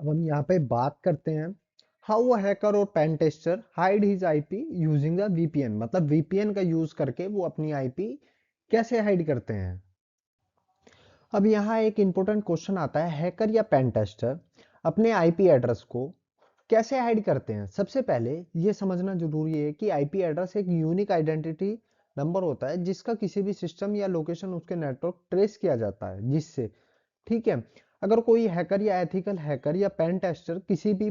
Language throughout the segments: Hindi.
अब हम यहाँ पे बात करते हैं हाउ अ हैकर और pen tester hide his IP using the VPN. मतलब वीपीएन का यूज करके वो अपनी आईपी कैसे हाइड करते हैं। अब यहाँ एक इंपॉर्टेंट क्वेश्चन आता है, हैकर या पेन टेस्टर अपने आईपी एड्रेस को कैसे हाइड करते हैं। सबसे पहले ये समझना जरूरी है कि आईपी एड्रेस एक यूनिक आइडेंटिटी नंबर होता है जिसका किसी भी सिस्टम या लोकेशन उसके नेटवर्क ट्रेस किया जाता है, जिससे ठीक है। अगर कोई हैकर या एथिकल हैकर या पेन टेस्टर किसी भी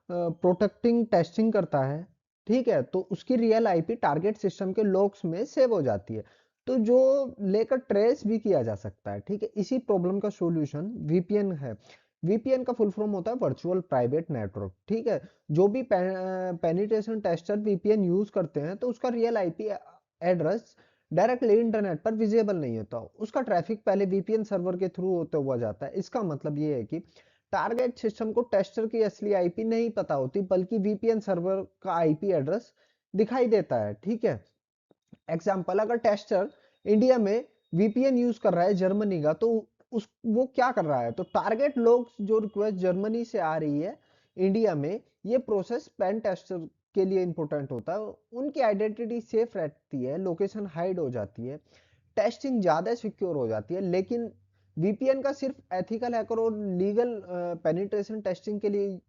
प्रोटेक्टिंग टेस्टिंग करता है, ठीक है, तो उसकी रियल आईपी टारगेट सिस्टम के लॉग्स में सेव हो जाती है, तो जो लेकर ट्रेस भी किया जा सकता है। ठीक है, इसी प्रॉब्लम का सॉल्यूशन वीपीएन है। वीपीएन का फुल फॉर्म होता है वर्चुअल प्राइवेट नेटवर्क। ठीक है, जो भी पेनिट्रेशन टेस्टर वीपीएन यूज करते हैं तो उसका real IP address directly internet पर विजिबल नहीं होता, उसका ट्रैफिक पहले वीपीएन सर्वर के थ्रू होते हुआ जाता है। इसका मतलब ये है कि टारगेट सिस्टम को टेस्टर की असली आईपी नहीं पता होती, बल्कि वीपीएन सर्वर का आईपी एड्रेस दिखाई देता है। ठीक है, एग्जाम्पल, अगर टेस्टर इंडिया में वीपीएन यूज कर रहा है जर्मनी का, तो उस वो क्या कर रहा है, तो टारगेट लोग जो रिक्वेस्ट जर्मनी से आ रही है इंडिया में, ये प्रोसेस पेन टेस्टर के लिए इंपॉर्टेंट होता है। उनकी आइडेंटिटी सेफ रहती है, लोकेशन हाइड हो जाती है, टेस्टिंग ज्यादा सिक्योर हो जाती है। लेकिन वीपीएन का सिर्फ एथिकल हैकर और लीगल पेनिट्रेशन टेस्टिंग के लिए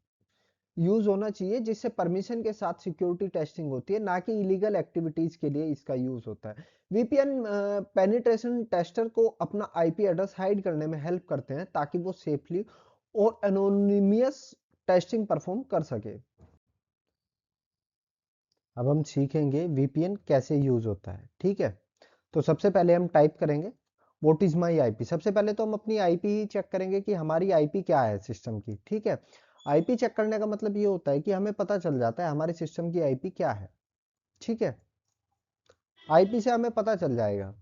यूज होना चाहिए, जिससे परमिशन के साथ सिक्योरिटी टेस्टिंग होती है, ना कि इलीगल एक्टिविटीज के लिए इसका यूज होता है। वीपीएन पेनिट्रेशन टेस्टर को अपना आईपी एड्रेस हाइड करने में हेल्प करते हैं, ताकि वो सेफली और एनोनिमियस टेस्टिंग परफॉर्म कर सके। अब हम सीखेंगे वीपीएन कैसे यूज होता है। ठीक है, तो सबसे पहले हम टाइप करेंगे व्हाट इज माई आईपी। सबसे पहले तो हम अपनी आईपी ही चेक करेंगे कि हमारी आईपी क्या है सिस्टम की। ठीक है, आईपी चेक करने का मतलब ये होता है कि हमें पता चल जाता है हमारे सिस्टम की आईपी क्या है। ठीक है, आईपी से हमें पता चल जाएगा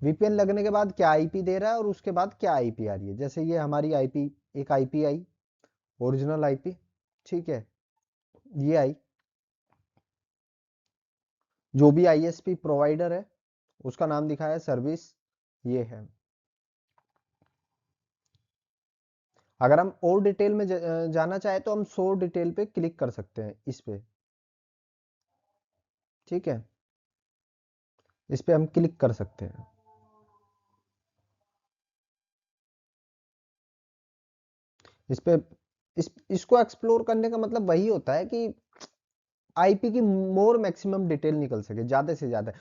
वीपीएन लगने के बाद क्या आईपी दे रहा है और उसके बाद क्या आईपी आ रही है। जैसे ये हमारी आईपी, एक आईपी आई, ओरिजिनल आईपी। ठीक है, ये आई, जो भी आईएसपी प्रोवाइडर है उसका नाम दिखा है, सर्विस ये है। अगर हम और डिटेल में जाना चाहे तो हम शो डिटेल पे क्लिक कर सकते हैं, इस पे। ठीक है, इस पे हम क्लिक कर सकते हैं। इस पे इसको एक्सप्लोर करने का मतलब वही होता है कि आईपी की मोर मैक्सिमम डिटेल निकल सके, ज्यादा से ज्यादा।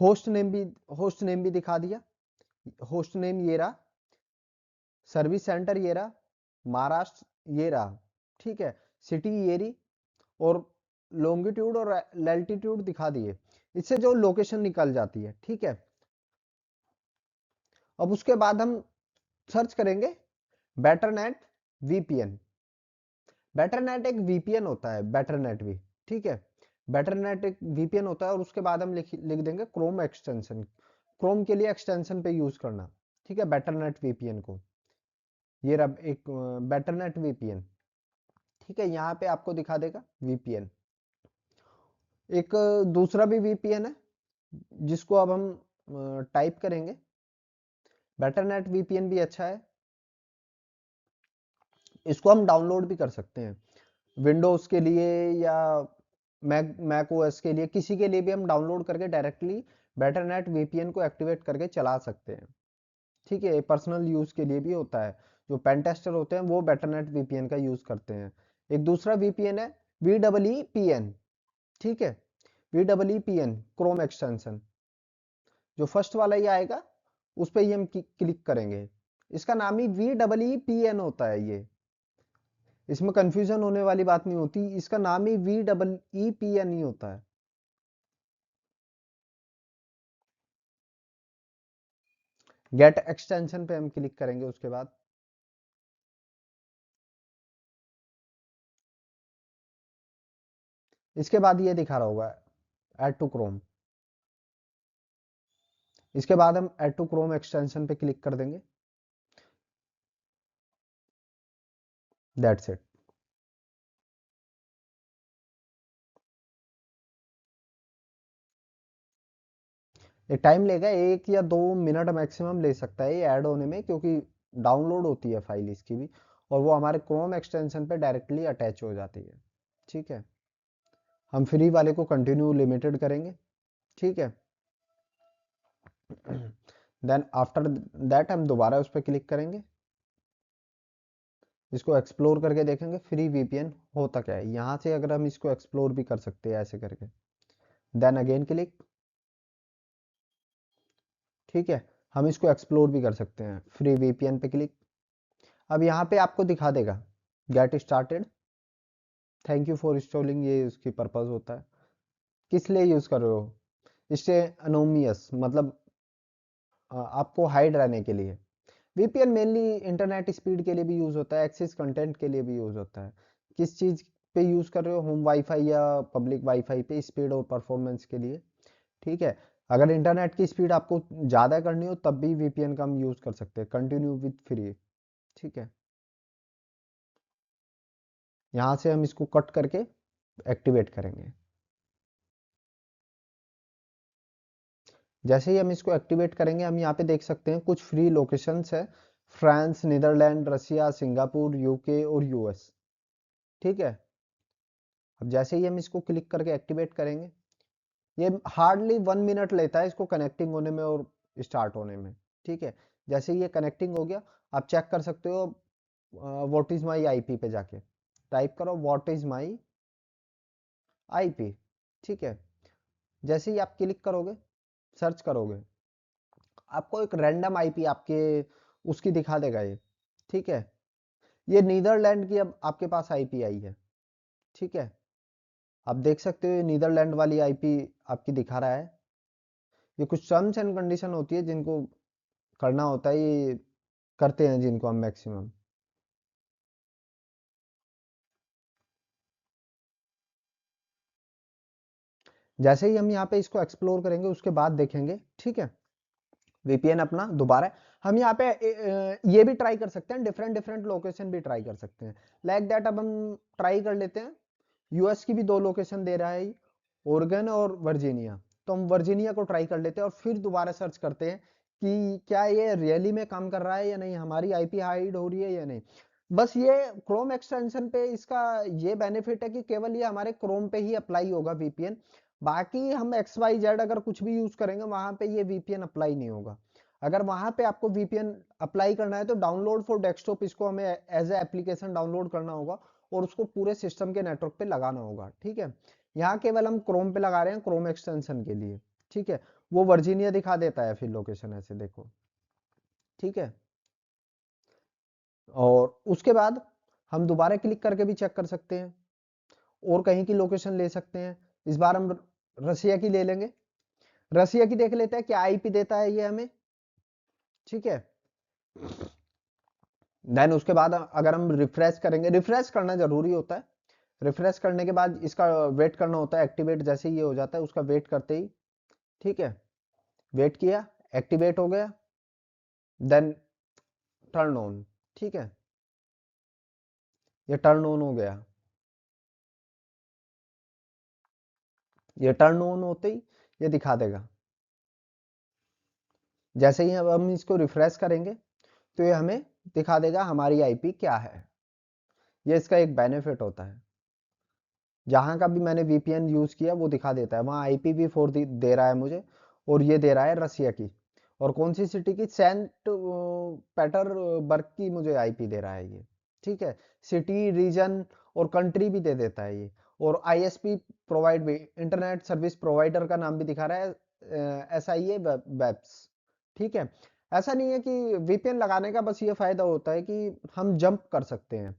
होस्ट नेम भी होस्ट नेम भी दिखा दिया, होस्ट नेम ये रहा, सर्विस सेंटर ये रहा, महाराष्ट्र ये रहा। ठीक है, सिटी ये रही, और लॉन्गिट्यूड और लैल्टीट्यूड दिखा दिए। इससे जो लोकेशन निकल जाती है। ठीक है, अब उसके बाद हम सर्च करेंगे बेटरनेट वीपीएन। बेटरनेट एक वीपीएन होता है, बेटरनेट भी। ठीक है, बेटरनेट एक वीपीएन होता है, और उसके बाद हम लिख देंगे क्रोम एक्सटेंशन। क्रोम के लिए एक्सटेंशन पे यूज करना। ठीक है, बेटरनेट वीपीएन को, ये रहा एक बेटरनेट वीपीएन। ठीक है, यहाँ पे आपको दिखा देगा वीपीएन। एक दूसरा भी वीपीएन है जिसको अब हम टाइप करेंगे। बेटरनेट वीपीएन भी अच्छा है, इसको हम डाउनलोड भी कर सकते हैं विंडोज के लिए या मैक ओएस के लिए, किसी के लिए भी हम डाउनलोड करके डायरेक्टली बेटरनेट वीपीएन को एक्टिवेट करके चला सकते हैं। ठीक है, पर्सनल यूज के लिए भी होता है, जो पेन टेस्टर होते हैं वो बेटरनेट वीपीएन का यूज करते हैं। एक दूसरा वीपीएन है VEEPN। ठीक है, VEEPN क्रोम एक्सटेंशन, जो फर्स्ट वाला ही आएगा उस पर ही हम क्लिक करेंगे। इसका नाम ही VEEPN होता है। ये इसमें कंफ्यूजन होने वाली बात नहीं होती, इसका नाम ही VEEPN ही होता है। गेट एक्सटेंशन पे हम क्लिक करेंगे उसके बाद। इसके बाद ये दिखा रहा होगा ऐड टू क्रोम। इसके बाद हम ऐड टू क्रोम एक्सटेंशन पे क्लिक कर देंगे। That's it. ये टाइम लेगा, 1 या 2 मिनट मैक्सिमम ले सकता है ये ऐड होने में, क्योंकि डाउनलोड होती है फाइल इसकी भी, और वो हमारे क्रोम एक्सटेंशन पे डायरेक्टली अटैच हो जाती है। ठीक है, हम फ्री वाले को कंटिन्यू लिमिटेड करेंगे। ठीक है, देन आफ्टर दैट हम दोबारा उस पर क्लिक करेंगे, इसको एक्सप्लोर करके देखेंगे फ्री वीपीएन होता क्या है। यहाँ से अगर हम इसको एक्सप्लोर भी कर सकते हैं ऐसे करके, देन अगेन क्लिक। ठीक है, हम इसको एक्सप्लोर भी कर सकते हैं, फ्री वीपीएन पे क्लिक। अब यहाँ पे आपको दिखा देगा get started, thank you for installing, ये उसकी पर्पज होता है। किस लिए यूज कर रहे हो, इससे अनोमियस मतलब आपको हाइड रहने के लिए। वीपीएन मेनली इंटरनेट स्पीड के लिए भी यूज होता है, एक्सेस कंटेंट के लिए भी यूज होता है। किस चीज पे यूज कर रहे हो, होम वाईफाई या पब्लिक वाईफाई पे, स्पीड और परफॉर्मेंस के लिए। ठीक है, अगर इंटरनेट की स्पीड आपको ज़्यादा करनी हो तब भी वीपीएन का हम यूज़ कर सकते हैं, कंटिन्यू विथ फ्री। ठीक है, यहाँ से हम इसको कट करके एक्टिवेट करेंगे। जैसे ही हम इसको एक्टिवेट करेंगे, हम यहाँ पे देख सकते हैं कुछ फ्री लोकेशंस है, फ्रांस, नीदरलैंड, रसिया, सिंगापुर, यूके और यूएस। ठीक है, अब जैसे ही हम इसको क्लिक करके एक्टिवेट करेंगे, ये हार्डली 1 मिनट लेता है इसको कनेक्टिंग होने में और स्टार्ट होने में। ठीक है, जैसे ही ये कनेक्टिंग हो गया, आप चेक कर सकते हो व्हाट इज माई आईपी पे जाके टाइप करो व्हाट इज माई आईपी। ठीक है, जैसे ही आप क्लिक करोगे, सर्च करोगे, आपको एक रैंडम आईपी आपके उसकी दिखा देगा ये। ठीक है, ये नीदरलैंड की अब आपके पास आईपी आई है। ठीक है, आप देख सकते हो ये नीदरलैंड वाली आईपी आपकी दिखा रहा है। ये कुछ टर्म्स एंड कंडीशन होती है जिनको करना होता है, ये करते हैं जिनको हम मैक्सिमम। जैसे ही हम यहाँ पे इसको एक्सप्लोर करेंगे उसके बाद देखेंगे। ठीक है, वीपीएन अपना दोबारा हम यहाँ पे ये भी ट्राई कर सकते हैं, डिफरेंट डिफरेंट लोकेशन भी ट्राई कर सकते हैं। लाइक दैट अब हम ट्राई कर लेते हैं, यूएस की भी 2 लोकेशन दे रहा है, ओरेगन और वर्जीनिया। तो हम वर्जीनिया को ट्राई कर लेते हैं और फिर दोबारा सर्च करते हैं कि क्या ये रियली में काम कर रहा है या नहीं, हमारी आईपी हाइड हो रही है या नहीं। बस ये क्रोम एक्सटेंशन पे इसका ये बेनिफिट है कि केवल ये हमारे क्रोम पे ही अप्लाई होगा वीपीएन। बाकी हम एक्स वाई जेड अगर कुछ भी यूज करेंगे वहां पे ये वीपीएन अप्लाई नहीं होगा। अगर वहां पे आपको वीपीएन अप्लाई करना है तो डाउनलोड फॉर डेस्कटॉप इसको हमें एज ए एप्लीकेशन डाउनलोड करना होगा और उसको पूरे सिस्टम के नेटवर्क पे लगाना होगा। ठीक है, यहाँ केवल हम क्रोम पे लगा रहे हैं, क्रोम एक्सटेंशन के लिए। ठीक है, वो वर्जीनिया दिखा देता है फिर लोकेशन ऐसे देखो। ठीक है, और उसके बाद हम दोबारा क्लिक करके भी चेक कर सकते हैं और कहीं की लोकेशन ले सकते हैं। इस बार हम रसिया की ले लेंगे, रसिया की देख लेते हैं क्या आईपी देता है ये हमें। ठीक है, देन उसके बाद अगर हम रिफ्रेश करेंगे, रिफ्रेश करना जरूरी होता है। रिफ्रेश करने के बाद इसका वेट करना होता है, एक्टिवेट जैसे ही ये हो जाता है उसका वेट करते ही। ठीक है, वेट किया, एक्टिवेट हो गया, देन टर्न ऑन। ठीक है, ये टर्न ऑन हो गया। ये टर्न ऑन होते ही ये दिखा देगा। जैसे ही अब हम इसको रिफ्रेश करेंगे तो ये हमें दिखा देगा हमारी आईपी क्या है। ये इसका एक बेनिफिट होता है, जहां का भी मैंने वीपीएन यूज किया वो दिखा देता है, वहां IPv4 दे रहा है मुझे, और ये दे रहा है रसिया की। और कौन सी सिटी की, सेंट पेटरबर्ग की मुझे आईपी दे रहा है ये। ठीक है, सिटी, रीजन और कंट्री भी दे देता है ये। और आईएसपी प्रोवाइड भी, इंटरनेट सर्विस प्रोवाइडर का नाम भी दिखा रहा है, SIA वेब्स। ठीक है, ऐसा नहीं है कि वीपीएन लगाने का बस ये फायदा होता है कि हम जंप कर सकते हैं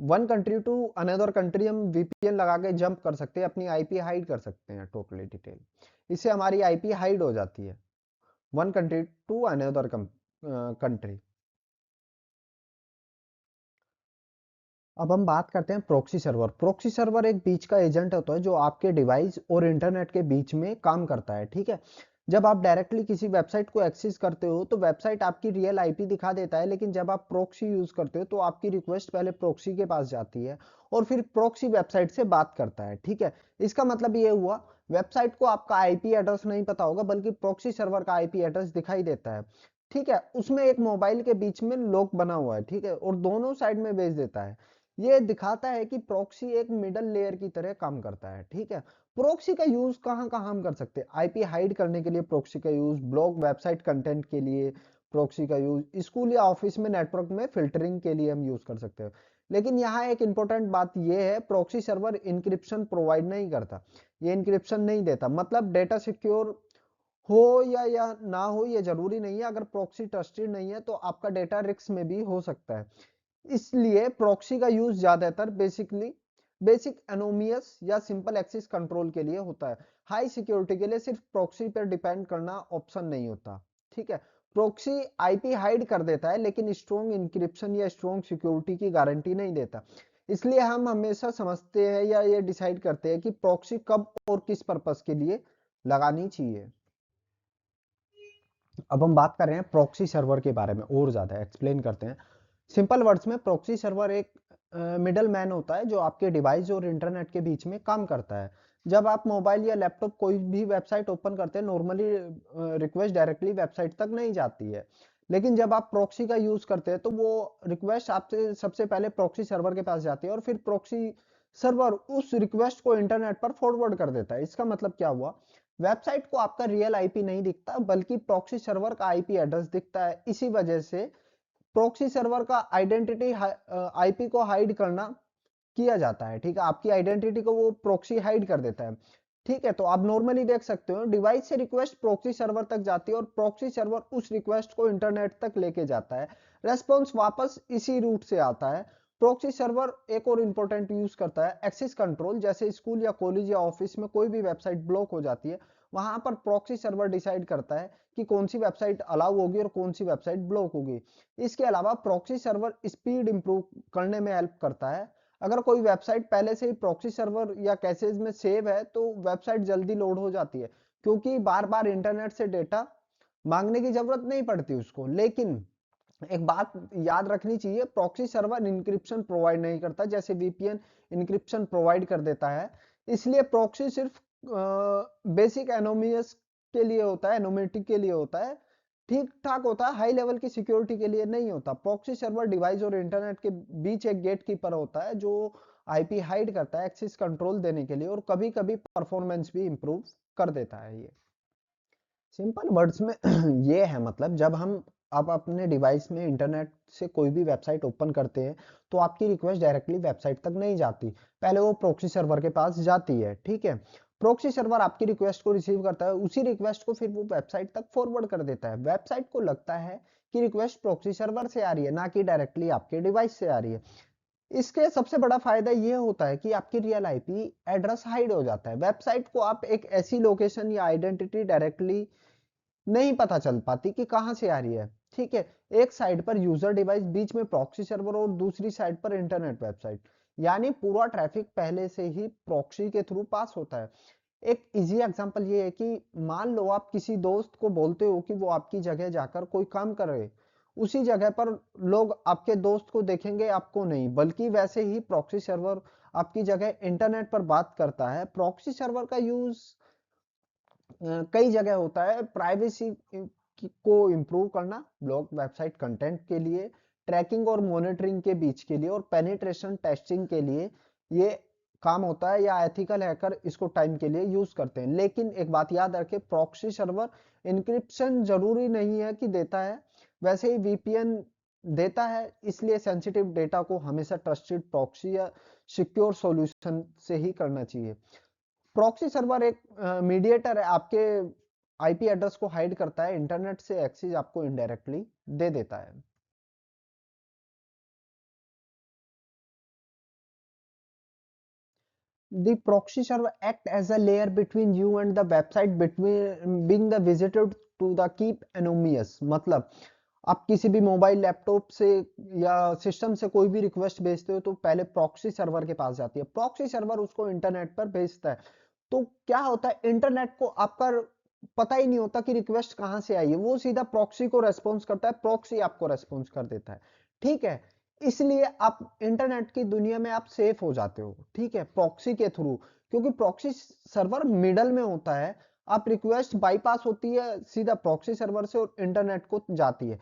one country to another country, हम वीपीएन लगा के जंप कर सकते हैं, अपनी आईपी हाइड कर सकते हैं टोटली डिटेल। इससे हमारी आईपी हाइड हो जाती है, one country to another country. अब हम बात करते हैं प्रॉक्सी सर्वर। प्रॉक्सी सर्वर एक बीच का एजेंट होता है जो आपके डिवाइस और इंटरनेट के बीच में काम करता है। ठीक है, जब आप डायरेक्टली किसी वेबसाइट को एक्सेस करते हो तो वेबसाइट आपकी रियल आईपी दिखा देता है, लेकिन जब आप प्रॉक्सी यूज करते हो तो आपकी रिक्वेस्ट पहले प्रॉक्सी के पास जाती है और फिर प्रॉक्सी वेबसाइट से बात करता है। ठीक है, इसका मतलब ये हुआ वेबसाइट को आपका आईपी एड्रेस नहीं पता होगा, बल्कि प्रॉक्सी सर्वर का आईपी एड्रेस दिखाई देता है। ठीक है, उसमें एक मोबाइल के बीच में लॉक बना हुआ है, ठीक है, और दोनों साइड में भेज देता है। ये दिखाता है कि प्रॉक्सी एक मिडल लेयर की तरह काम करता है, ठीक है। प्रॉक्सी का यूज कहाँ कहाँ हम कर सकते हैं? आईपी हाइड करने के लिए प्रॉक्सी का यूज, ब्लॉग वेबसाइट कंटेंट के लिए प्रॉक्सी का यूज, स्कूल या ऑफिस में नेटवर्क में फिल्टरिंग के लिए हम यूज कर सकते हैं। लेकिन यहाँ एक इंपॉर्टेंट बात यह है, प्रॉक्सी सर्वर इंक्रिप्शन प्रोवाइड नहीं करता, ये इंक्रिप्शन नहीं देता। मतलब डेटा सिक्योर हो या ना हो ये जरूरी नहीं है, अगर प्रॉक्सी ट्रस्टेड नहीं है तो आपका डेटा रिस्क में भी हो सकता है। इसलिए प्रॉक्सी का यूज ज्यादातर बेसिक एनोमियस या सिंपल एक्सेस कंट्रोल के लिए होता है। हाई सिक्योरिटी के लिए सिर्फ प्रॉक्सी पर डिपेंड करना ऑप्शन नहीं होता, ठीक है। प्रॉक्सी आईपी हाइड कर देता है लेकिन स्ट्रॉन्ग इंक्रिप्शन या स्ट्रॉन्ग सिक्योरिटी की गारंटी नहीं देता। इसलिए हम हमेशा समझते हैं या ये डिसाइड करते हैं कि प्रॉक्सी कब और किस पर्पस के लिए लगानी चाहिए। अब हम बात कर रहे हैं प्रॉक्सी सर्वर के बारे में, और ज्यादा एक्सप्लेन करते हैं। सिंपल वर्ड्स में प्रॉक्सी सर्वर एक मिडल मैन होता है जो आपके डिवाइस और इंटरनेट के बीच में काम करता है। जब आप मोबाइल या लैपटॉप कोई भी वेबसाइट ओपन करते हैं, नॉर्मली रिक्वेस्ट डायरेक्टली वेबसाइट तक नहीं जाती है। लेकिन जब आप प्रॉक्सी का यूज करते हैं तो वो रिक्वेस्ट आपसे सबसे पहले प्रॉक्सी सर्वर के पास जाती है और फिर प्रॉक्सी सर्वर उस रिक्वेस्ट को इंटरनेट पर फॉरवर्ड कर देता है। इसका मतलब क्या हुआ? वेबसाइट को आपका रियल आईपी नहीं दिखता बल्कि प्रॉक्सी सर्वर का आईपी एड्रेस दिखता है। इसी वजह से प्रॉक्सी सर्वर का आइडेंटिटी आईपी को हाइड करना किया जाता है, ठीक है। आपकी आइडेंटिटी को वो प्रॉक्सी हाइड कर देता है, ठीक है। तो आप नॉर्मली देख सकते हो डिवाइस से रिक्वेस्ट प्रॉक्सी सर्वर तक जाती है और प्रॉक्सी सर्वर उस रिक्वेस्ट को इंटरनेट तक लेके जाता है। रेस्पॉन्स वापस इसी रूट से आता है। प्रॉक्सी सर्वर एक और इंपॉर्टेंट यूज करता है एक्सेस कंट्रोल। जैसे स्कूल या कॉलेज या ऑफिस में कोई भी वेबसाइट ब्लॉक हो जाती है, वहां पर प्रॉक्सी सर्वर डिसाइड करता है कि कौन सी वेबसाइट अलाउ होगी और कौन सी वेबसाइट ब्लॉक होगी। इसके अलावा प्रॉक्सी सर्वर स्पीड इंप्रूव करने में हेल्प करता है। अगर कोई वेबसाइट पहले से ही प्रॉक्सी सर्वर या कैशेज में सेव है तो वेबसाइट जल्दी लोड हो जाती है, क्योंकि बार बार इंटरनेट से डेटा मांगने की जरूरत नहीं पड़ती उसको। लेकिन एक बात याद रखनी चाहिए, प्रॉक्सी सर्वर इंक्रिप्शन प्रोवाइड नहीं करता जैसे वीपीएन इंक्रिप्शन प्रोवाइड कर देता है। इसलिए प्रॉक्सी सिर्फ बेसिक एनोमियस के लिए होता है, एनोमिटी के लिए होता है, ठीक ठाक होता है, हाई लेवल की सिक्योरिटी के लिए नहीं होता। प्रॉक्सी सर्वर डिवाइस और इंटरनेट के बीच एक गेट कीपर होता है जो आईपी हाइड करता है एक्सेस कंट्रोल देने के लिए, और कभी कभी परफॉर्मेंस भी इंप्रूव कर देता है। ये सिंपल वर्ड्स में ये है, मतलब जब हम आप अपने डिवाइस में इंटरनेट से कोई भी वेबसाइट ओपन करते हैं तो आपकी रिक्वेस्ट डायरेक्टली वेबसाइट तक नहीं जाती, पहले वो प्रॉक्सी सर्वर के पास जाती है, ठीक है। प्रॉक्सी सर्वर आपकी रिक्वेस्ट को रिसीव करता है, उसी रिक्वेस्ट को फिर वो वेबसाइट तक फॉरवर्ड कर देता है। वेबसाइट को लगता है कि रिक्वेस्ट प्रॉक्सी सर्वर से आ रही है, ना कि डायरेक्टली आपके डिवाइस से आ रही है। इसके सबसे बड़ा फायदा ये होता है कि आपकी रियल आईपी एड्रेस हाइड हो जाता है। वेबसाइट को आप एक ऐसी लोकेशन या आइडेंटिटी डायरेक्टली नहीं पता चल पाती कि कहां से आ रही है, ठीक है। एक साइड पर यूजर डिवाइस, बीच में प्रॉक्सी सर्वर और दूसरी साइड पर इंटरनेट वेबसाइट, यानी पूरा ट्रैफिक पहले से ही प्रॉक्सी के थ्रू पास होता है। एक इजी एग्जांपल ये है कि मान लो आप किसी दोस्त को बोलते हो कि वो आपकी जगह जाकर कोई काम करे, उसी जगह पर लोग आपके दोस्त को देखेंगे, आपको नहीं। बल्कि वैसे ही प्रॉक्सी सर्वर आपकी जगह इंटरनेट पर बात करता है। प्रॉक्सी सर्वर का यूज कई जगह होता है, प्राइवेसी को इम्प्रूव करना, ब्लॉग वेबसाइट कंटेंट के लिए, ट्रैकिंग और मॉनिटरिंग के बीच के लिए, और पेनिट्रेशन टेस्टिंग के लिए ये काम होता है, या एथिकल हैकर इसको टाइम के लिए यूज करते हैं। लेकिन एक बात याद रखें, प्रॉक्सी सर्वर इंक्रिप्शन जरूरी नहीं है कि देता है, वैसे ही वीपीएन देता है। इसलिए सेंसिटिव डेटा को हमेशा ट्रस्टेड प्रॉक्सी या सिक्योर सॉल्यूशन से ही करना चाहिए। प्रॉक्सी सर्वर एक मीडिएटर है, आपके आईपी एड्रेस को हाइड करता है, इंटरनेट से एक्सेस आपको इनडायरेक्टली दे देता है। The proxy server act as a layer between you and the website, between being the visitor to the keep anonymous। मतलब आप किसी भी मोबाइल लैपटॉप से या सिस्टम से कोई भी रिक्वेस्ट भेजते हो तो पहले प्रॉक्सी सर्वर के पास जाती है, प्रॉक्सी सर्वर उसको इंटरनेट पर भेजता है। तो क्या होता है, इंटरनेट को आपका पता ही नहीं होता कि रिक्वेस्ट कहां से आई है, वो सीधा प्रॉक्सी को रेस्पॉन्स करता है, प्रॉक्सी आपको रेस्पॉन्स कर देता है, ठीक है। इसलिए आप इंटरनेट की दुनिया में आप सेफ हो जाते हो, ठीक है, प्रॉक्सी के थ्रू। क्योंकि प्रॉक्सी सर्वर मिडल में होता है, आप रिक्वेस्ट बाईपास होती है सीधा प्रॉक्सी सर्वर से और इंटरनेट को जाती है।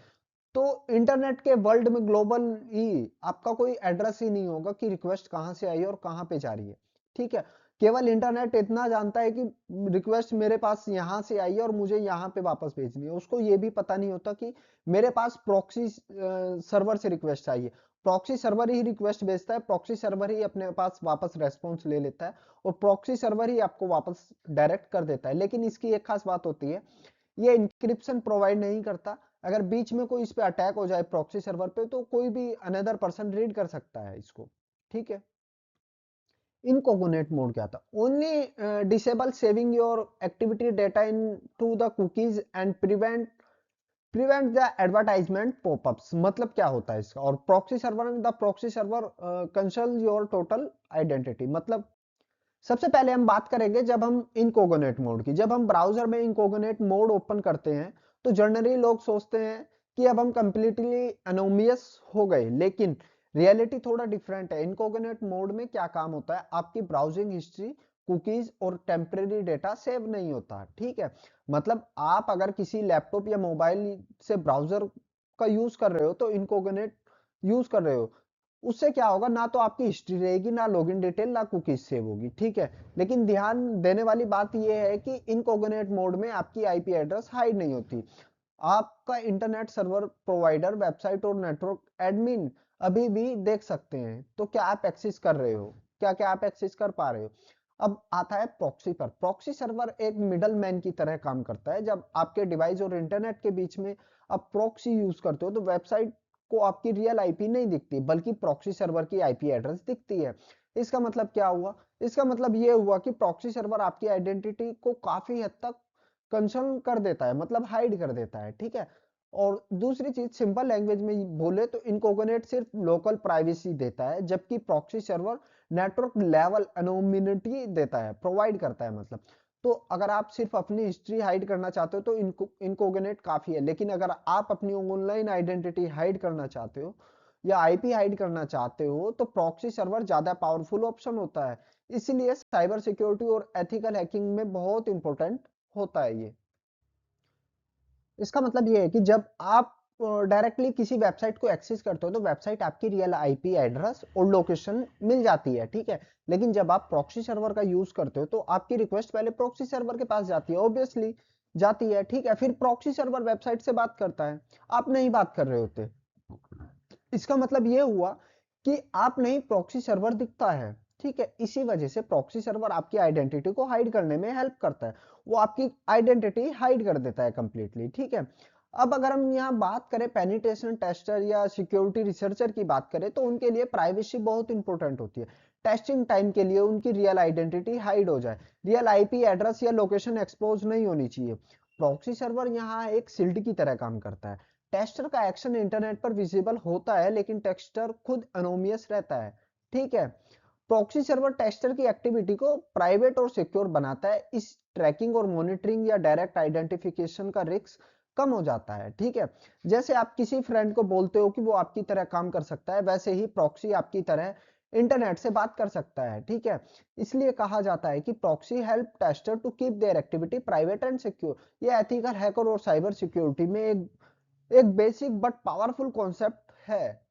तो इंटरनेट के वर्ल्ड में ग्लोबल ही आपका कोई एड्रेस ही नहीं होगा कि रिक्वेस्ट कहां से आई है और कहां पे जा रही है। ठीक है, केवल इंटरनेट इतना जानता है कि रिक्वेस्ट मेरे पास यहां से आई है और मुझे यहां पे वापस भेजनी है। उसको ये भी पता नहीं होता कि मेरे पास प्रॉक्सी सर्वर से रिक्वेस्ट आई है। प्रॉक्सी सर्वर ही रिक्वेस्ट भेजता है, प्रॉक्सी सर्वर ही अपने पास वापस रेस्पॉन्स ले लेता है और प्रॉक्सी सर्वर ही आपको वापस डायरेक्ट कर देता है। लेकिन इसकी एक खास बात होती है, ये इंक्रिप्शन प्रोवाइड नहीं करता। अगर बीच में कोई इस पे अटैक हो जाए प्रॉक्सी सर्वर पे, तो कोई भी अनदर पर्सन रीड कर सकता है इसको। ठीक है, इनकॉग्निट मोड क्या था? Only disable saving your activity data into the cookies and prevent the advertisement popups. मतलब क्या होता है इसका? और proxy server, the proxy server console your total identity. मतलब सबसे पहले हम बात करेंगे जब हम इनकॉग्निट मोड की। जब हम ब्राउजर में इनकॉग्निट मोड ओपन करते हैं तो जनरली लोग सोचते हैं कि अब हम कंप्लीटली अनोमियस हो गए, लेकिन रियलिटी थोड़ा डिफरेंट है। इनकॉग्निट मोड में क्या काम होता है, आपकी ब्राउजिंग हिस्ट्री, कुकीज और टेम्परेरी डेटा सेव नहीं होता। ठीक है, मतलब आप अगर किसी लैपटॉप या मोबाइल से ब्राउजर का यूज कर रहे हो तो इनकॉग्निट यूज कर रहे हो, उससे क्या होगा, ना तो आपकी हिस्ट्री रहेगी, ना लॉगिन डिटेल, ना कुकीज सेव होगी। ठीक है, लेकिन ध्यान देने वाली बात यह है कि इनकॉग्निट मोड में आपकी आईपी एड्रेस हाइड नहीं होती। आपका इंटरनेट सर्वर प्रोवाइडर, वेबसाइट और नेटवर्क एडमिन अभी भी देख सकते हैं तो क्या आप एक्सेस कर रहे हो, क्या क्या आप एक्सेस कर पा रहे हो। अब आता है प्रॉक्सी पर। प्रॉक्सी सर्वर एक मिडल मैन की तरह काम करता है। जब आपके डिवाइस और इंटरनेट के बीच में आप प्रॉक्सी यूज करते हो तो वेबसाइट को आपकी रियल आईपी नहीं दिखती, बल्कि प्रॉक्सी सर्वर की आईपी एड्रेस दिखती है। इसका मतलब क्या हुआ? इसका मतलब ये हुआ कि प्रॉक्सी सर्वर आपकी आइडेंटिटी को काफी हद तक कंसर्न कर देता है, मतलब हाइड कर देता है। ठीक है, और दूसरी चीज, सिंपल लैंग्वेज में बोले तो इनकॉग्निट सिर्फ लोकल प्राइवेसी देता है, जबकि proxy server network level anonymity देता है, प्रोवाइड करता है। मतलब तो अगर आप सिर्फ अपनी हिस्ट्री हाइड करना चाहते हो तो इनकॉग्निट काफी है, लेकिन अगर आप अपनी ऑनलाइन आइडेंटिटी हाइड करना चाहते हो या आईपी हाइड करना चाहते हो तो प्रॉक्सी सर्वर ज्यादा पावरफुल ऑप्शन होता है। इसलिए साइबर सिक्योरिटी और एथिकल हैकिंग में बहुत इंपॉर्टेंट होता है ये। इसका मतलब ये है कि जब आप डायरेक्टली किसी वेबसाइट को एक्सेस करते हो तो वेबसाइट आपकी रियल आईपी एड्रेस और लोकेशन मिल जाती है। ठीक है, लेकिन जब आप प्रॉक्सी सर्वर का यूज करते हो तो आपकी रिक्वेस्ट पहले प्रॉक्सी सर्वर के पास जाती है, ऑब्वियसली जाती है। ठीक है, फिर प्रॉक्सी सर्वर वेबसाइट से बात करता है, आप नहीं बात कर रहे होते। इसका मतलब ये हुआ कि आप नहीं, प्रॉक्सी सर्वर दिखता है। ठीक है, इसी वजह से प्रॉक्सी सर्वर आपकी आइडेंटिटी को हाइड करने में हेल्प करता है। वो आपकी आइडेंटिटी हाइड कर देता है कंप्लीटली। ठीक है, अब अगर हम यहाँ बात करें पेनिट्रेशन टेस्टर या सिक्योरिटी रिसर्चर की बात करें तो उनके लिए प्राइवेसी बहुत इंपॉर्टेंट होती है। टेस्टिंग टाइम के लिए उनकी रियल आइडेंटिटी हाइड हो जाए, रियल आईपी एड्रेस या लोकेशन एक्सपोज नहीं होनी चाहिए। प्रॉक्सी सर्वर यहाँ एक शिल्ड की तरह काम करता है। टेस्टर का एक्शन इंटरनेट पर विजिबल होता है, लेकिन टेस्टर खुद एनोनिमस रहता है। ठीक है, प्रॉक्सी सर्वर टेस्टर की एक्टिविटी को प्राइवेट और सिक्योर बनाता है। इस ट्रैकिंग और मॉनिटरिंग या डायरेक्ट आइडेंटिफिकेशन का रिस्क कम हो जाता है। ठीक है, जैसे आप किसी फ्रेंड को बोलते हो कि वो आपकी तरह काम कर सकता है, वैसे ही प्रॉक्सी आपकी तरह इंटरनेट से बात कर सकता है। ठीक है, इसलिए कहा जाता है कि proxy help tester to keep their activity private and secure. ये एथिकल हैकर और साइबर सिक्योरिटी में एक बेसिक बट पावरफुल कॉन्सेप्ट है।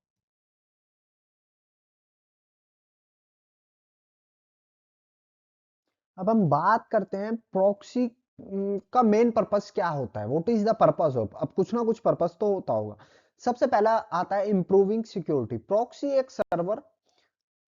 अब हम बात करते हैं प्रॉक्सी का मेन पर्पस क्या होता है, what is the purpose of. अब कुछ ना कुछ पर्पस तो होता होगा। सबसे पहला आता है इंप्रूविंग सिक्योरिटी। प्रॉक्सी एक सर्वर,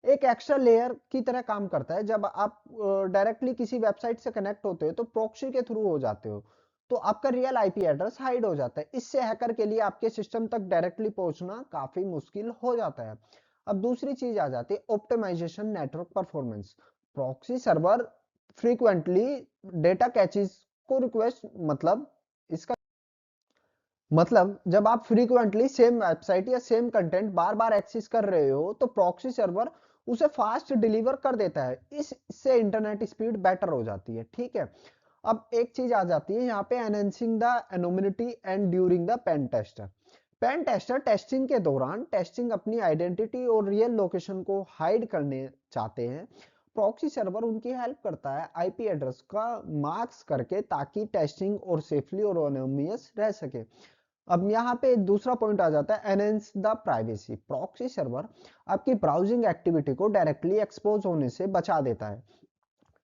एक एक्स्ट्रा लेयर की तरह काम करता है। जब आप डायरेक्टली किसी वेबसाइट से कनेक्ट होते हो तो प्रॉक्सी के थ्रू हो जाते हो, तो आपका रियल आईपी एड्रेस हाइड हो जाता है। इससे हैकर के लिए आपके सिस्टम तक डायरेक्टली पहुंचना काफी मुश्किल हो जाता है। अब दूसरी चीज आ जाती है optimization network performance. Proxy server frequently data caches को रिक्वेस्ट, इसका मतलब जब आप फ्रीक्वेंटली सेम वेबसाइट या सेम कंटेंट बार बार एक्सेस कर रहे हो तो प्रॉक्सी सर्वर उसे फास्ट डिलीवर कर देता है। इससे इंटरनेट स्पीड बेटर हो जाती है। ठीक है, अब एक चीज आ जाती है यहाँ पे, enhancing the anonymity and during the pen tester. Pen tester testing के दौरान टेस्टिंग अपनी आइडेंटिटी और रियल लोकेशन को हाइड करने चाहते हैं। प्रॉक्सी सर्वर उनकी हेल्प करता है आईपी एड्रेस का मास्क करके, ताकि टेस्टिंग और सेफली और एनोनिमस रह सके। अब यहाँ पे दूसरा पॉइंट आ जाता है, enhance the privacy. Proxy server आपकी ब्राउजिंग एक्टिविटी को डायरेक्टली एक्सपोज होने से बचा देता है।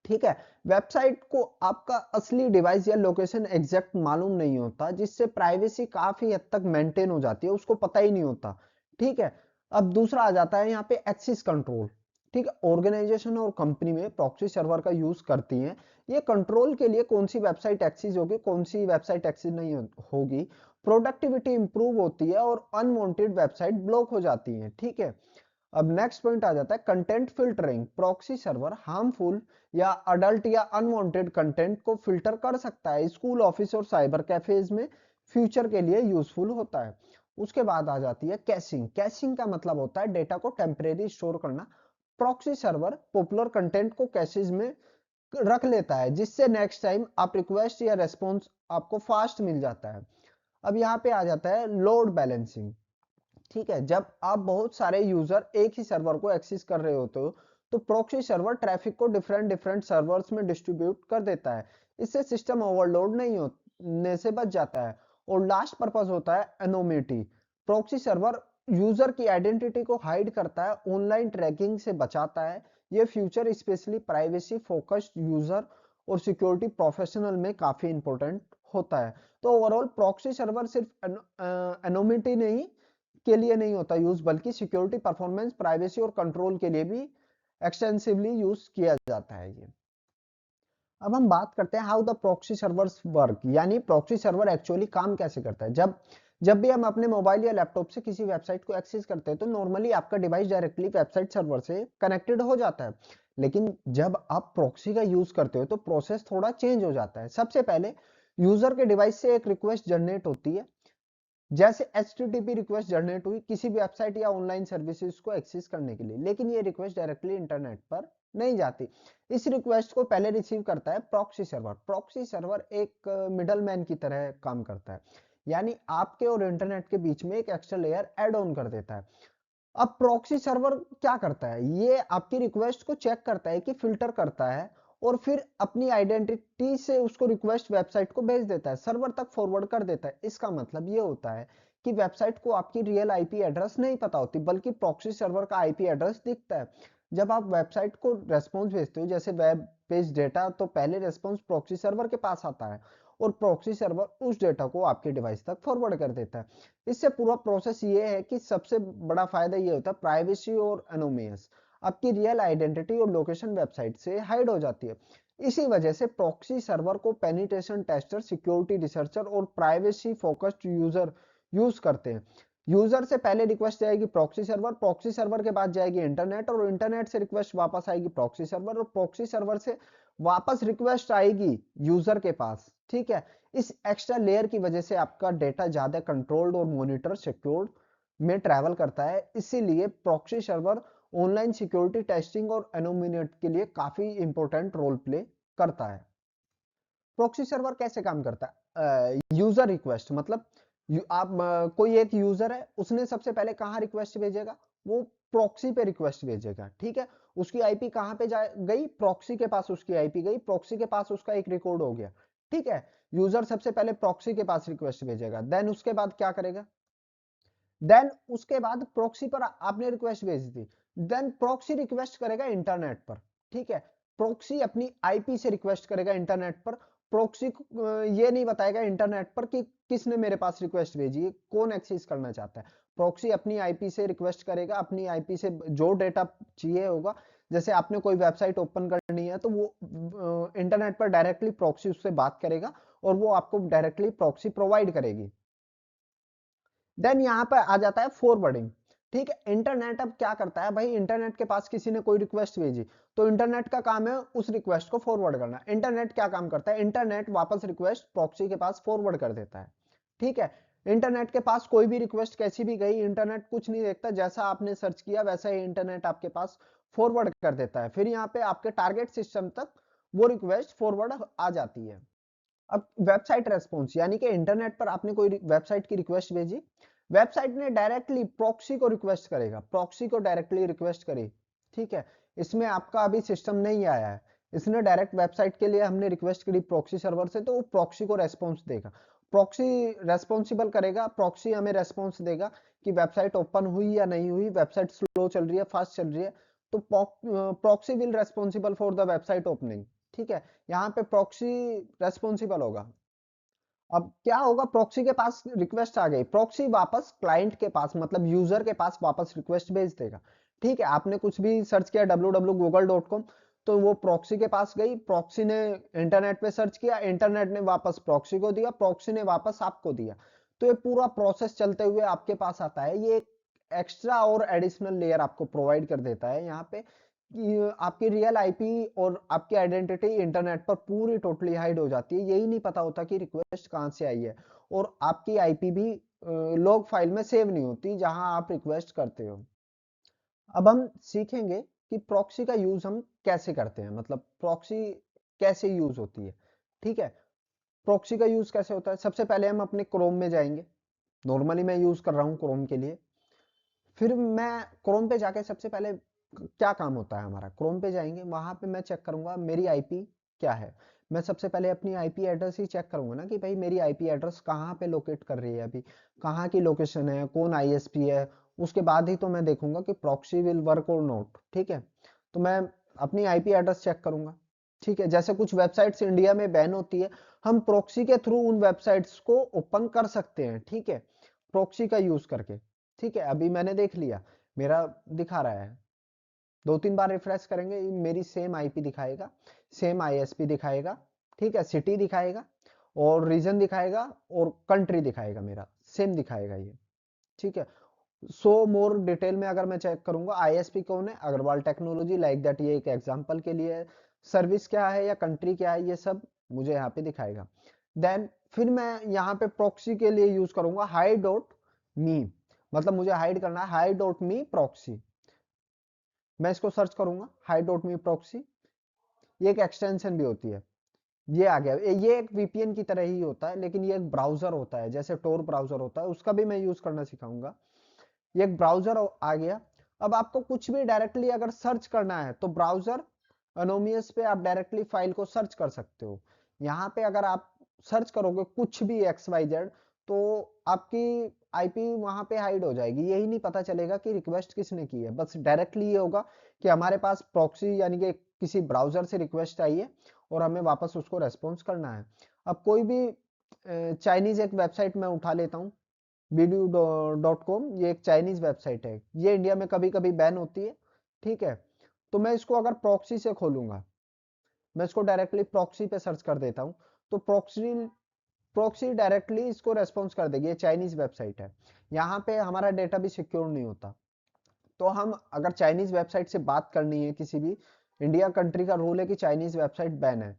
ठीक है, वेबसाइट को आपका असली डिवाइस या लोकेशन एग्जैक्ट मालूम नहीं होता, जिससे प्राइवेसी काफी हद तक मेंटेन हो जाती है, उसको पता ही नहीं होता। ठीक है, अब दूसरा आ जाता है यहाँ पे एक्सेस कंट्रोल। ठीक है, ऑर्गेनाइजेशन और कंपनी में प्रॉक्सी सर्वर का यूज करती हैं ये कंट्रोल के लिए, कौन सी वेबसाइट एक्सेस होगी, कौन सी वेबसाइट एक्सेस नहीं होगी। प्रोडक्टिविटी इंप्रूव होती है और अनवांटेड वेबसाइट ब्लॉक हो जाती है। ठीक है, अब नेक्स्ट पॉइंट आ जाता है content filtering. Proxy server harmful या अडल्ट या अनवांटेड कंटेंट को फिल्टर कर सकता है। स्कूल, ऑफिस और साइबर कैफेज में फ्यूचर के लिए यूजफुल होता है। उसके बाद आ जाती है कैशिंग। कैशिंग का मतलब होता है डेटा को टेम्परेरी स्टोर करना। प्रॉक्सी सर्वर पॉपुलर कंटेंट को कैशेज में रख लेता है, जिससे नेक्स्ट टाइम आप रिक्वेस्ट या रेस्पॉन्स आपको फास्ट मिल जाता है। अब यहाँ पे आ जाता है लोड बैलेंसिंग। ठीक है, जब आप बहुत सारे यूजर एक ही सर्वर को एक्सेस कर रहे होते हो, तो प्रॉक्सी सर्वर ट्रैफिक को डिफरेंट डिफरेंट सर्वर्स में डिस्ट्रीब्यूट कर देता है। इससे सिस्टम ओवरलोड नहीं होने से बच जाता है। और लास्ट पर्पस होता है एनोमिटी। प्रॉक्सी सर्वर यूजर की आइडेंटिटी को हाइड करता है, ऑनलाइन ट्रैकिंग से बचाता है। ये future specially privacy focused user और सिक्योरिटी प्रोफेशनल में काफी इंपॉर्टेंट होता है। तो ओवरऑल प्रॉक्सी सर्वर सिर्फ एनोमिटी नहीं के लिए नहीं होता यूज, बल्कि सिक्योरिटी, परफॉर्मेंस, प्राइवेसी और कंट्रोल के लिए भी एक्सटेंसिवली यूज किया जाता है ये। अब हम बात करते हैं how the proxy servers work, यानी प्रॉक्सी सर्वर एक्चुअली काम कैसे करता है। जब जब भी हम अपने मोबाइल या लैपटॉप से किसी वेबसाइट को एक्सेस करते हैं, तो नॉर्मली आपका डिवाइस डायरेक्टली वेबसाइट सर्वर से कनेक्टेड हो जाता है। लेकिन जब आप प्रॉक्सी का यूज करते हो, तो प्रोसेस थोड़ा चेंज हो जाता है। सबसे पहले यूजर के डिवाइस से एक रिक्वेस्ट जनरेट होती है, जैसे HTTP रिक्वेस्ट जनरेट हुई किसी भी वेबसाइट या ऑनलाइन सर्विसेज को एक्सेस करने के लिए। लेकिन ये रिक्वेस्ट डायरेक्टली इंटरनेट पर नहीं जाती। इस रिक्वेस्ट को पहले रिसीव करता है प्रॉक्सी सर्वर। प्रॉक्सी सर्वर एक मिडल मैन की तरह काम करता है, यानी आपके और इंटरनेट के बीच में एक एक्स्ट्रा लेयर ऐड ऑन कर देता है। अब प्रॉक्सी सर्वर क्या करता है, ये आपकी रिक्वेस्ट को चेक करता है, कि फिल्टर करता है, और फिर अपनी आइडेंटिटी से उसको रिक्वेस्ट वेबसाइट को भेज देता है, सर्वर तक फॉरवर्ड कर देता है। इसका मतलब ये होता है कि वेबसाइट को आपकी रियल आईपी एड्रेस नहीं पता होती, बल्कि प्रॉक्सी सर्वर का आईपी एड्रेस दिखता है। जब आप वेबसाइट को रेस्पॉन्स भेजते हो, जैसे वेब पेज डेटा, तो पहले रेस्पॉन्स प्रॉक्सी सर्वर के पास आता है, और प्रॉक्सी सर्वर उस डेटा को आपके डिवाइस तक फॉरवर्ड कर देता है। इससे पूरा प्रोसेस ये है कि सबसे बड़ा फायदा ये होता है प्राइवेसी और एनोनिमस। आपकी रियल आइडेंटिटी और लोकेशन वेबसाइट से हाइड हो जाती है। इसी वजह से प्रॉक्सी सर्वर को पेनिट्रेशन टेस्टर, सिक्योरिटी रिसर्चर और प्राइवेसी फोकस्ड यूजर यूज करते हैं। यूजर से पहले रिक्वेस्ट जाएगी प्रॉक्सी सर्वर, प्रॉक्सी सर्वर के बाद जाएगी इंटरनेट, और इंटरनेट से रिक्वेस्ट वापस आएगी प्रॉक्सी सर्वर, और प्रॉक्सी सर्वर से वापस रिक्वेस्ट आएगी यूजर के पास। ठीक है, इस एक्स्ट्रा लेयर की वजह से आपका डेटा ज्यादा कंट्रोल्ड और मॉनिटर सिक्योर्ड में ट्रैवल करता है। इसीलिए proxy server online security testing और एनोमिनेट के लिए काफी इंपॉर्टेंट रोल प्ले करता है। प्रॉक्सी सर्वर कैसे काम करता है, यूजर रिक्वेस्ट मतलब आप कोई एक यूजर है, उसने सबसे पहले कहाँ रिक्वेस्ट भेजेगा, वो प्रॉक्सी पे रिक्वेस्ट भेजेगा। ठीक है, उसकी आईपी कहाँ पे जा गई, प्रॉक्सी के पास उसकी आईपी गई, प्रॉक्सी के पास उसका एक रिकॉर्ड हो गया। ठीक है, यूजर सबसे पहले प्रॉक्सी के पास रिक्वेस्ट भेजेगा, देन उसके बाद क्या करेगा, देन उसके बाद प्रॉक्सी पर आपने रिक्वेस्ट भेज दी, देन प्रॉक्सी रिक्वेस्ट करेगा इंटरनेट पर। ठीक है, प्रॉक्सी अपनी आईपी से रिक्वेस्ट करेगा इंटरनेट पर। प्रॉक्सी ये नहीं बताएगा इंटरनेट पर कि किसने मेरे पास रिक्वेस्ट भेजी है, कौन एक्सेस करना चाहता है। प्रॉक्सी अपनी आईपी से रिक्वेस्ट करेगा, अपनी आईपी से जो डेटा चाहिए होगा, जैसे आपने कोई वेबसाइट ओपन करनी है, तो वो इंटरनेट पर डायरेक्टली प्रॉक्सी उससे बात करेगा, और वो आपको डायरेक्टली प्रॉक्सी प्रोवाइड करेगी। देन यहाँ पर आ जाता है फॉरवर्डिंग। ठीक है, इंटरनेट अब क्या करता है भाई, इंटरनेट के पास किसी ने कोई रिक्वेस्ट भेजी, तो इंटरनेट का काम है उस रिक्वेस्ट को फॉरवर्ड करना। इंटरनेट क्या काम करता है, इंटरनेट वापस रिक्वेस्ट प्रॉक्सी के पास फॉरवर्ड कर देता है। ठीक है, इंटरनेट के पास कोई भी रिक्वेस्ट कैसी भी गई, इंटरनेट कुछ नहीं देखता, जैसा आपने सर्च किया वैसा ही इंटरनेट आपके पास फॉरवर्ड कर देता है। फिर यहाँ पे आपके टारगेट सिस्टम तक वो रिक्वेस्ट फॉरवर्ड आ जाती है। अब वेबसाइट रेस्पॉन्स, यानी कि इंटरनेट पर आपने कोई वेबसाइट की रिक्वेस्ट भेजी, वेबसाइट ने डायरेक्टली प्रॉक्सी को रिक्वेस्ट करेगा, प्रॉक्सी को डायरेक्टली रिक्वेस्ट करी, ठीक है, इसमें आपका अभी सिस्टम नहीं आया है, इसने डायरेक्ट वेबसाइट के लिए हमने रिक्वेस्ट करी प्रॉक्सी सर्वर से, तो वो प्रॉक्सी को रेस्पॉन्स देगा, प्रॉक्सी रेस्पॉन्सिबल करेगा, प्रॉक्सी हमें रेस्पॉन्स देगा कि वेबसाइट ओपन हुई या नहीं हुई, वेबसाइट स्लो चल रही है, फास्ट चल रही है, तो proxy will responsible for the website opening. ठीक है, यहाँ पे प्रॉक्सी रेस्पॉन्सिबल होगा। अब क्या होगा, प्रॉक्सी के पास रिक्वेस्ट आ गई, प्रॉक्सी वापस क्लाइंट के पास मतलब यूजर के पास वापस रिक्वेस्ट भेज देगा। ठीक है, आपने कुछ भी सर्च किया www.google.com, तो वो प्रॉक्सी के पास गई, प्रॉक्सी ने इंटरनेट पे सर्च किया, इंटरनेट ने वापस प्रॉक्सी को दिया, प्रॉक्सी ने वापस आपको दिया, तो ये पूरा प्रोसेस चलते हुए आपके पास आता है। ये एक्स्ट्रा और एडिशनल लेयर आपको प्रोवाइड कर देता है यहाँ पे कि आपकी रियल आईपी और आपकी आइडेंटिटी इंटरनेट पर पूरी टोटली हाइड हो जाती है, यही नहीं पता होता कि रिक्वेस्ट कहाँ से आई है, और आपकी आईपी भी लॉग फाइल में सेव नहीं होती जहां आप रिक्वेस्ट करते हो। अब हम सीखेंगे कि प्रॉक्सी का यूज हम कैसे करते हैं, मतलब प्रॉक्सी कैसे यूज होती है। ठीक है, प्रॉक्सी का यूज कैसे होता है, सबसे पहले हम अपने क्रोम में जाएंगे, नॉर्मली मैं यूज कर रहा हूँ क्रोम के लिए। फिर मैं क्रोम पे जाके सबसे पहले क्या काम होता है हमारा, क्रोम पे जाएंगे, वहां पे मैं चेक करूंगा मेरी आईपी क्या है। मैं सबसे पहले अपनी आईपी एड्रेस ही चेक करूंगा ना कि भाई मेरी आईपी एड्रेस कहाँ पे लोकेट कर रही है, अभी कहाँ की लोकेशन है, कौन आईएसपी है, उसके बाद ही तो मैं देखूंगा कि प्रॉक्सी विल वर्क और नॉट। ठीक है, तो मैं अपनी आईपी एड्रेस चेक करूंगा। ठीक है, जैसे कुछ वेबसाइट्स इंडिया में बैन होती है, हम प्रॉक्सी के थ्रू उन वेबसाइट्स को ओपन कर सकते हैं। ठीक है, प्रॉक्सी का यूज करके। ठीक है, अभी मैंने देख लिया, मेरा दिखा रहा है, 2-3 बार रिफ्रेश करेंगे मेरी सेम आईपी दिखाएगा, सेम आईएसपी दिखाएगा। ठीक है, सिटी दिखाएगा और रीजन दिखाएगा और कंट्री दिखाएगा, मेरा सेम दिखाएगा ये। ठीक है, सो मोर डिटेल में अगर मैं चेक करूंगा आईएसपी कौन है, अग्रवाल टेक्नोलॉजी, लाइक दैट, ये एक एग्जांपल के लिए है, सर्विस क्या है या कंट्री क्या है, ये सब मुझे यहाँ पे दिखाएगा। देन फिर मैं यहाँ पे प्रॉक्सी के लिए यूज करूंगा हाई डॉट मी, मतलब मुझे हाइड करना है हाई डॉट मी प्रॉक्सी। मैं इसको सर्च करूंगा हाई डॉट मी प्रॉक्सी, ये एक एक्सटेंशन भी होती है। ये आ गया, ये एक वीपीएन की तरह ही होता है, लेकिन ये एक ब्राउजर होता है, जैसे टोर ब्राउजर होता है, उसका भी मैं यूज करना सिखाऊंगा। ये एक ब्राउजर आ गया। अब आपको कुछ भी डायरेक्टली अगर सर्च करना है तो ब्राउजर अनोमियस पे आप डायरेक्टली फाइल को सर्च कर सकते हो। यहाँ पे अगर आप सर्च करोगे कुछ भी XYZ, तो आपकी आईपी वहां पे हाइड हो जाएगी, यही नहीं पता चलेगा कि रिक्वेस्ट किसने की है, बस डायरेक्टली ये होगा कि हमारे पास प्रॉक्सी यानी कि किसी ब्राउजर से रिक्वेस्ट आई है और हमें वापस उसको रेस्पॉन्स करना है। अब कोई भी चाइनीज एक वेबसाइट में उठा लेता हूँ, BDU.com, ये एक चाइनीज वेबसाइट है, ये इंडिया में कभी कभी बैन होती है। ठीक है, तो मैं इसको अगर प्रॉक्सी से खोलूंगा, मैं इसको डायरेक्टली प्रॉक्सी पे सर्च कर देता हूँ, तो प्रॉक्सी प्रॉक्सी डायरेक्टली इसको रेस्पॉन्स कर देगी, ये चाइनीज वेबसाइट है, यहाँ पे हमारा डेटा भी सिक्योर नहीं होता। तो हम अगर चाइनीज वेबसाइट से बात करनी है किसी भी, इंडिया कंट्री का रूल है कि चाइनीज वेबसाइट बैन है,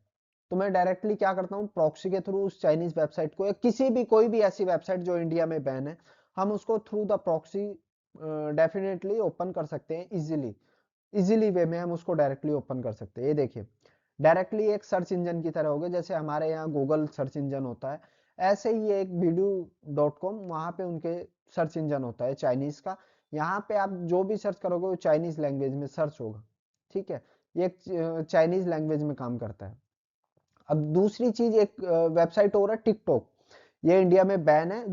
तो मैं डायरेक्टली क्या करता हूँ, प्रॉक्सी के थ्रू उस चाइनीज वेबसाइट को या किसी भी कोई भी ऐसी वेबसाइट जो इंडिया में बैन है, हम उसको through the proxy definitely open कर सकते हैं, इजीली इजीली वे में हम उसको डायरेक्टली ओपन कर सकते हैं। ये देखिए, डायरेक्टली एक सर्च इंजन की तरह हो गया, जैसे हमारे यहाँ गूगल सर्च इंजन होता है, ऐसे ही एक वीडियो.com, वहां पे उनके सर्च इंजन होता है चाइनीज का, यहाँ पे आप जो भी सर्च करोगे वो चाइनीज लैंग्वेज में सर्च होगा। ठीक है, ये एक चाइनीज लैंग्वेज में काम करता है। अब दूसरी चीज, एक वेबसाइट और है टिकटॉक, ये इंडिया में बैन है,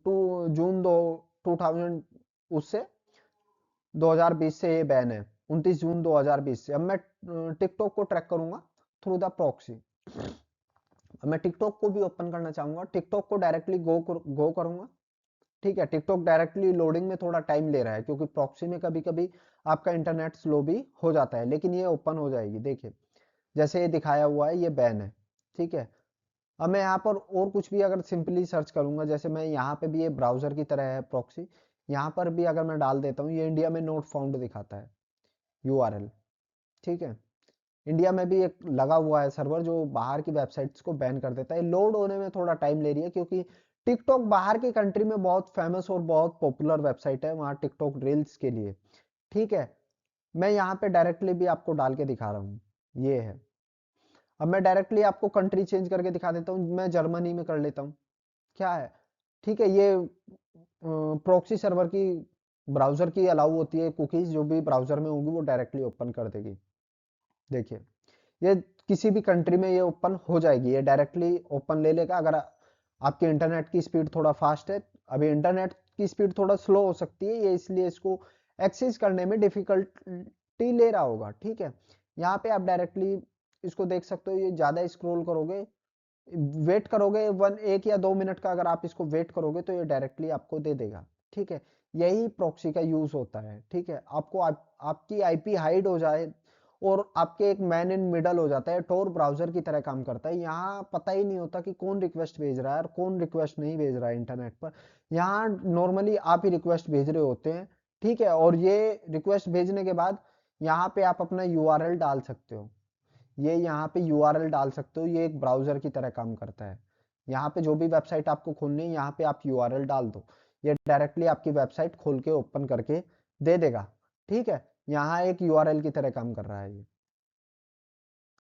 2020 उससे 2020 से ये बैन है, 29 जून 2020 से। अब मैं टिकटॉक को ट्रैक करूंगा थ्रू द प्रॉक्सी। अब मैं टिकटॉक को भी ओपन करना चाहूंगा, टिकटॉक को डायरेक्टली गो करूंगा। ठीक है, टिकटॉक डायरेक्टली लोडिंग में थोड़ा टाइम ले रहा है, क्योंकि प्रॉक्सी में कभी कभी आपका इंटरनेट स्लो भी हो जाता है, लेकिन ये ओपन हो जाएगी। देखिए, जैसे ये दिखाया हुआ है, ये बैन है। ठीक है, अब मैं यहाँ पर और कुछ भी अगर सिंपली सर्च करूंगा, जैसे मैं यहाँ पे भी, ये ब्राउजर की तरह है प्रॉक्सी, यहाँ पर भी अगर मैं डाल देता हूँ, ये इंडिया में नोट फाउंड दिखाता है, URL। ठीक है, इंडिया में भी एक लगा हुआ है सर्वर जो बाहर की वेबसाइट्स को बैन कर देता है, लोड होने में थोड़ा टाइम ले रही है, क्योंकि टिकटॉक बाहर की कंट्री में बहुत फेमस और बहुत पॉपुलर वेबसाइट है, वहाँ टिकटॉक रील्स के लिए। ठीक है, मैं यहाँ पे डायरेक्टली भी आपको डाल के दिखा रहा हूँ, ये है। अब मैं डायरेक्टली आपको कंट्री चेंज करके दिखा देता हूँ, मैं जर्मनी में कर लेता हूँ, क्या है। ठीक है, ये प्रॉक्सी सर्वर की ब्राउजर की अलाउ होती है, कुकीज जो भी ब्राउजर में होगी वो डायरेक्टली ओपन कर देगी। देखिए ये किसी भी कंट्री में ये ओपन हो जाएगी, ये डायरेक्टली ओपन ले लेगा। अगर आपके इंटरनेट की स्पीड थोड़ा फास्ट है, अभी इंटरनेट की स्पीड थोड़ा स्लो हो सकती है, ये इसलिए इसको एक्सेस करने में डिफिकल्टी ले रहा होगा, ठीक है। यहाँ पे आप डायरेक्टली इसको देख सकते हो, ये ज्यादा स्क्रॉल करोगे, वेट करोगे 1 या 2 मिनट का, अगर आप इसको वेट करोगे तो ये डायरेक्टली आपको दे देगा, ठीक है। यही प्रॉक्सी का यूज होता है, ठीक है। आपको आपकी आईपी हाइड हो जाए और आपके एक मैन इन मिडल हो जाता है, टोर ब्राउजर की तरह काम करता है। यहाँ पता ही नहीं होता कि कौन रिक्वेस्ट भेज रहा है और कौन रिक्वेस्ट नहीं भेज रहा है इंटरनेट पर। यहाँ नॉर्मली आप ही रिक्वेस्ट भेज रहे होते हैं, ठीक है। और ये रिक्वेस्ट भेजने के बाद यहाँ पे आप अपना यूआरएल डाल सकते हो, ये यहाँ पे यूआरएल डाल सकते हो, ये एक ब्राउजर की तरह काम करता है। यहाँ पे जो भी वेबसाइट आपको खोलनी है, यहाँ पे आप यूआरएल डाल दो, ये डायरेक्टली आपकी वेबसाइट खोल के ओपन करके दे देगा, ठीक है। यहाँ एक यूआरएल की तरह काम कर रहा है ये।